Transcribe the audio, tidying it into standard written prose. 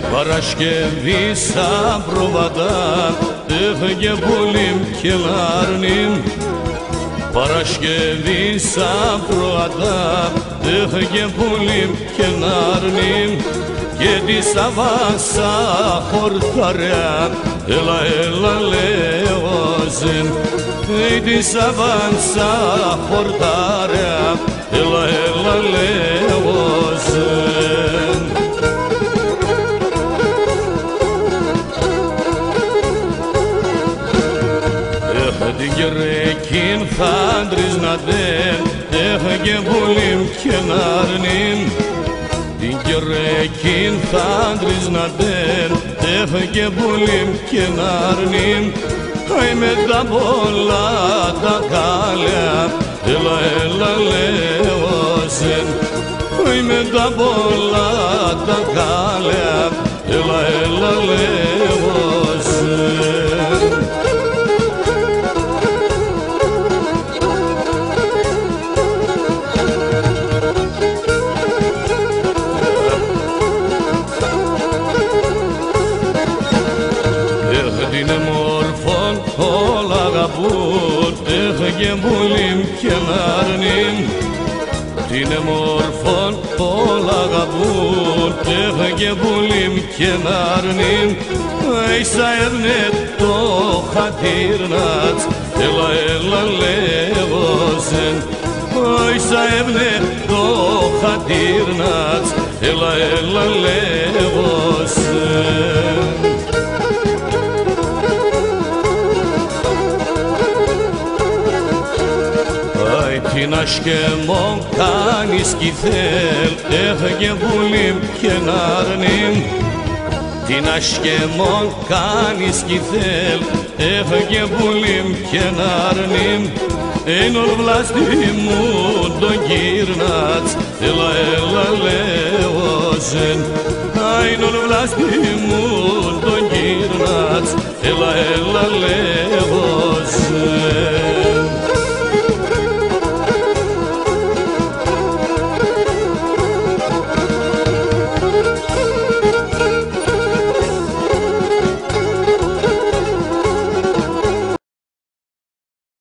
Παρασκευή σαν προβατά έφεγε πολύ κελάρνη. Παρασκευή σαν προβατά έφεγε πολύ κελάρνη. Και τη Σαββάσα χορταριά, έλα έλα λέωζεν. Τη Σαββάσα χορταριά, έλα έλα λέωζεν. Την κερέκιν φάντρις να δεν, έφεγε πολύ κενάρνην. Την κερέκιν φάντρις να δεν, έφεγε πολύ κενάρνην. Άι με τα πολλά τα κάλια, έλα έλα λέωζεν. Άι με τα πολλά τα κάλια, έλα έλα λέωζεν. Είναι μόρφων όλα αγαπούν, έφεγε πολύ κενάρνην. Είναι μόρφων όλα αγαπούν, έφεγε πολύ κενάρνην. Ίσα έβνε το χατήρνατς, έλα έλα λέωζεν. Ίσα έβνε το χατήρνατς, έλα έλα λέωζεν. Την ασκεμόν κάνεις κι θέλ, έφεγε πολύ κενάρνην. Την ασκεμόν κάνεις κι θέλ, έφεγε πολύ κενάρνην. Ένον βλάστη μου τον γύρνατς, έλα έλα λέωζεν. Ένον βλάστη μου τον